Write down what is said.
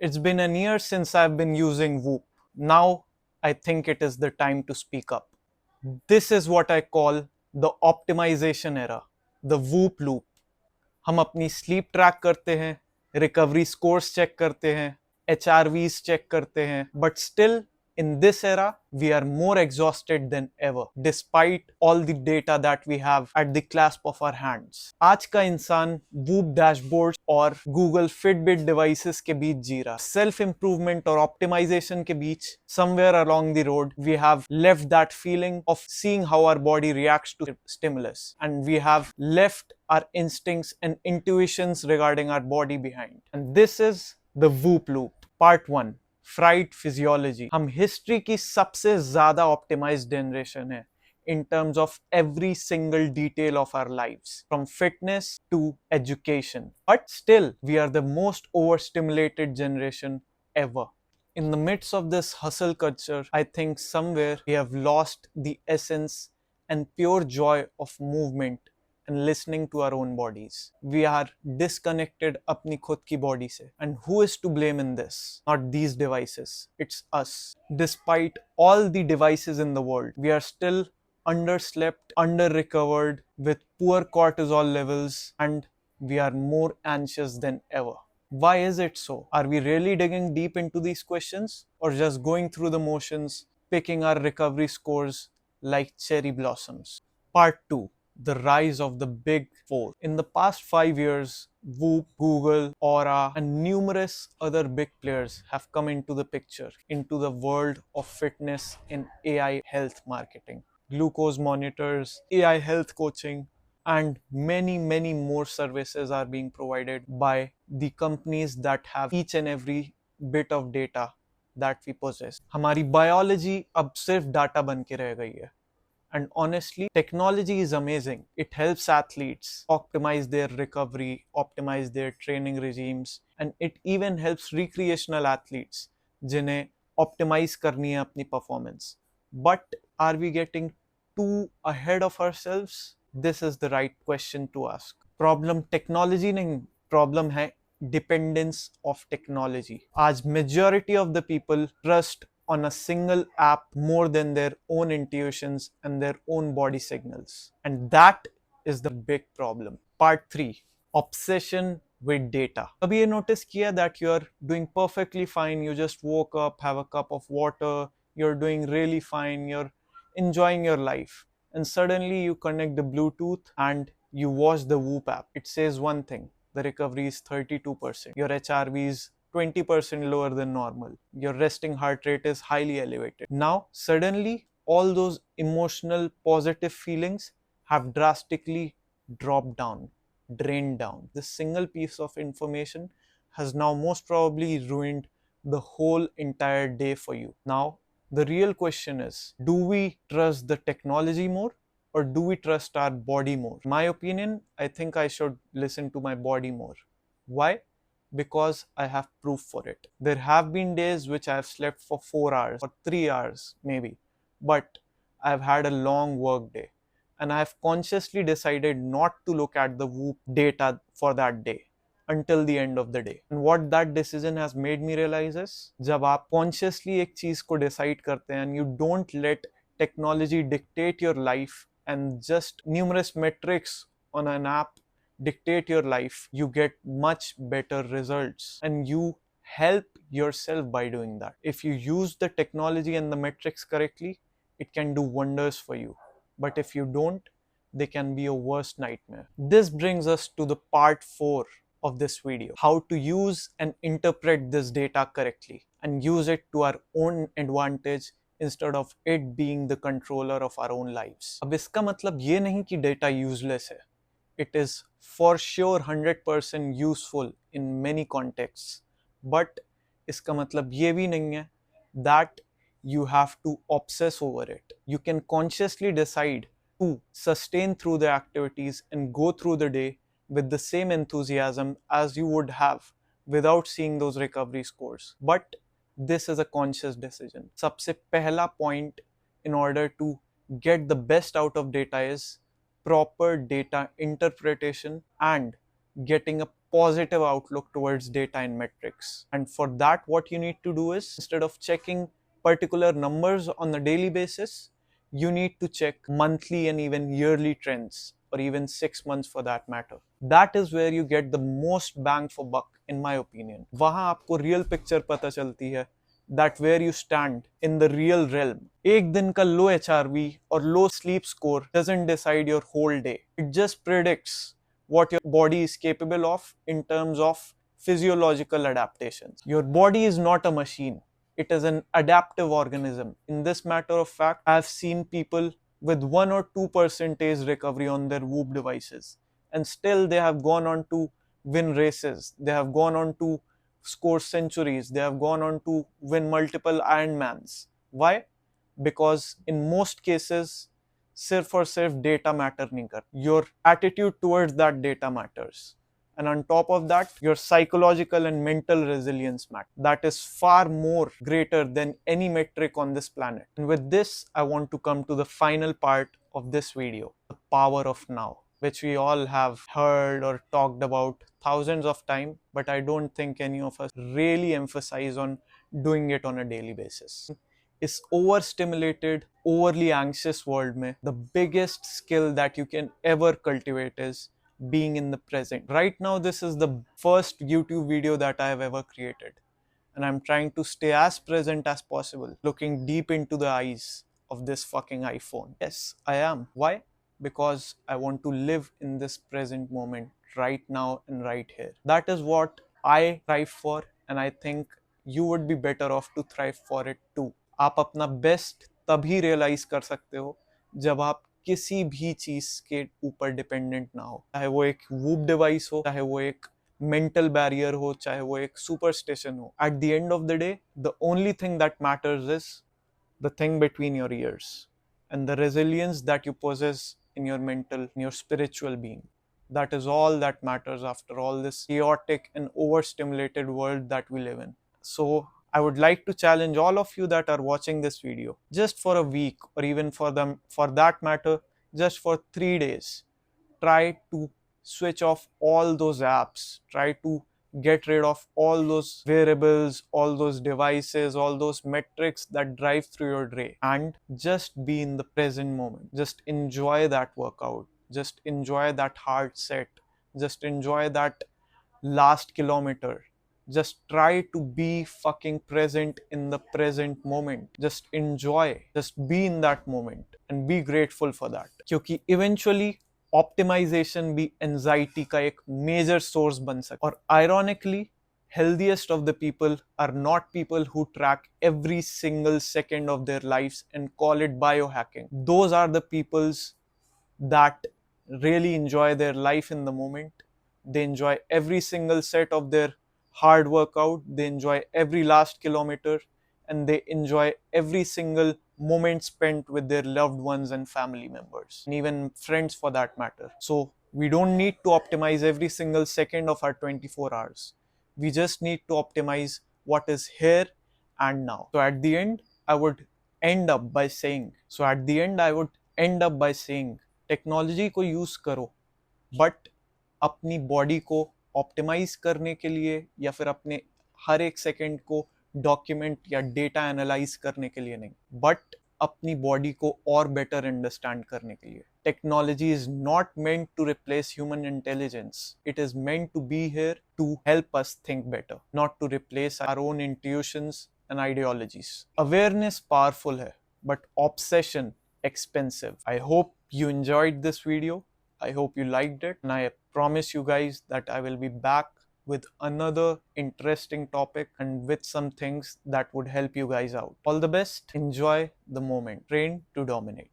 It's been a year since I've been using Whoop. Now I think it is the time to speak up. This is what I call the optimization era, the Whoop loop. हम अपनी sleep track करते हैं, recovery scores check करते हैं, HRVs check करते हैं, but still in this era we are more exhausted than ever despite all the data that we have at the clasp of our hands. आज का इंसान Whoop dashboard और Google Fitbit devices के बीच जी रहा. Self improvement और optimisation के बीच somewhere along the road we have left that feeling of seeing how our body reacts to stimulus, and we have left our instincts and intuitions regarding our body behind. And this is the Whoop loop. Part 1, fried physiology. हम history की सबसे ज्यादा optimised generation है in terms of every single detail of our lives, from fitness to education. But still, we are the most overstimulated generation ever. In the midst of this hustle culture, I think somewhere we have lost the essence and pure joy of movement and listening to our own bodies. We are disconnected अपनी खुद की body से. And who is to blame in this? Not these devices. It's us. Despite all the devices in the world, we are still underslept, under-recovered, with poor cortisol levels, and we are more anxious than ever. Why is it so? Are we really digging deep into these questions, or just going through the motions, picking our recovery scores like cherry blossoms? Part 2, the rise of the big four. In the past 5 years, Whoop, Google, Aura, and numerous other big players have come into the picture, into the world of fitness in AI health marketing. Glucose monitors, AI health coaching, and many more services are being provided by the companies that have each and every bit of data that we possess. हमारी biology अब सिर्फ data बन के रह गई है. And honestly, technology is amazing. It helps athletes optimize their recovery, optimize their training regimes, and it even helps recreational athletes जिन्हें optimize करनी है अपनी performance. But are we getting too ahead of ourselves? This is the right question to ask. Problem technology नहीं, problem है dependence of technology. आज majority of the people trust on a single app more than their own intuitions and their own body signals. And that is the big problem. Part 3, obsession with data. Abhi ye notice kiya that you are doing perfectly fine, you just woke up, have a cup of water, you're doing really fine, you're enjoying your life, and suddenly you connect the Bluetooth and you watch the Whoop app. It says one thing: the recovery is 32%, your HRV is 20% lower than normal, your resting heart rate is highly elevated. Now, suddenly, all those emotional positive feelings have drastically dropped down, drained down. This single piece of information has now most probably ruined the whole entire day for you. Now, the real question is, do we trust the technology more, or do we trust our body more? In my opinion, I think I should listen to my body more. Why? Because I have proof for it. There have been days which I have slept for 4 hours or 3 hours maybe, but I've had a long work day, and I have consciously decided not to look at the Whoop data for that day until the end of the day. And what that decision has made me realize is, जब आप consciously एक चीज को decide करते हैं and you don't let technology dictate your life and just numerous metrics on an app dictate your life, you get much better results, and you help yourself by doing that. If you use the technology and the metrics correctly, it can do wonders for you. But if you don't, they can be a worst nightmare. This brings us to the part 4 of this video: how to use and interpret this data correctly and use it to our own advantage instead of it being the controller of our own lives. अब इसका मतलब ये नहीं कि data useless है. It is for sure 100% useful in many contexts, but इसका मतलब ये भी नहीं है that you have to obsess over it. You can consciously decide to sustain through the activities and go through the day with the same enthusiasm as you would have without seeing those recovery scores. But this is a conscious decision. सबसे पहला point in order to get the best out of data is proper data interpretation and getting a positive outlook towards data and metrics. And for that, what you need to do is, instead of checking particular numbers on a daily basis, you need to check monthly and even yearly trends, or even 6 months for that matter. That is where you get the most bang for buck, in my opinion. वहाँ आपको real picture पता चलती है, that where you stand in the real realm. एक दिन का low HRV or low sleep score doesn't decide your whole day. It just predicts what your body is capable of in terms of physiological adaptations. Your body is not a machine. It is an adaptive organism. In this matter of fact, I have seen people with 1 or 2% recovery on their Whoop devices, and still they have gone on to win races. They have gone on to score centuries. They have gone on to win multiple Ironmans. Why? Because in most cases, सिर्फ और सिर्फ data matter नहीं कर, your attitude towards that data matters. And on top of that, your psychological and mental resilience matter. That is far more greater than any metric on this planet. And with this, I want to come to the final part of this video, the power of now, which we all have heard or talked about thousands of times, but I don't think any of us really emphasize on doing it on a daily basis. इस overstimulated, overly anxious world में the biggest skill that you can ever cultivate is being in the present. Right now, this is the first YouTube video that I have ever created, and I'm trying to stay as present as possible, looking deep into the eyes of this fucking iPhone. Yes, I am. Why? Because I want to live in this present moment, right now and right here. That is what I thrive for, and I think you would be better off to thrive for it too. आप अपना best तभी realise कर सकते हो जब आप किसी भी चीज के ऊपर डिपेंडेंट ना हो, चाहे वो एक वूप डिवाइस हो, चाहे वो एक mental barrier हो, चाहे वो एक superstition हो. At the end of the day, the only thing that matters is the thing between your ears and the resilience that you possess in your mental, in your spiritual being. That is all that matters after all this chaotic and overstimulated world that we live in. So I would like to challenge all of you that are watching this video, just for a week, or even for that matter, just for 3 days, try to switch off all those apps, try to get rid of all those wearables, all those devices, all those metrics that drive through your day, and just be in the present moment. Just enjoy that workout, just enjoy that hard set, just enjoy that last kilometer. Just try to be fucking present in the present moment. Just enjoy, just be in that moment and be grateful for that. क्योंकि eventually optimization भी anxiety का एक major source बन सकता है. और ironically, healthiest of the people are not people who track every single second of their lives and call it biohacking. Those are the peoples that really enjoy their life in the moment. They enjoy every single set of their hard workout, they enjoy every last kilometer, and they enjoy every single moment spent with their loved ones and family members, and even friends for that matter. So we don't need to optimize every single second of our 24 hours. We just need to optimize what is here and now. So at the end, I would end up by saying, technology को use करो, but अपनी body को optimise करने के लिए या फिर अपने हर एक सेकंड को डॉक्यूमेंट या डेटा एनालाइज करने के लिए नहीं, बट अपनी बॉडी को और बेटर अंडरस्टैंड करने के लिए. Technology is not meant to replace human intelligence. It is meant to be here to help us think better, not to replace our own intuitions and ideologies. Awareness powerful है, but obsession expensive. I hope you enjoyed this video. I hope you liked it, and I promise you guys that I will be back with another interesting topic and with some things that would help you guys out. All the best. Enjoy the moment. Train to dominate.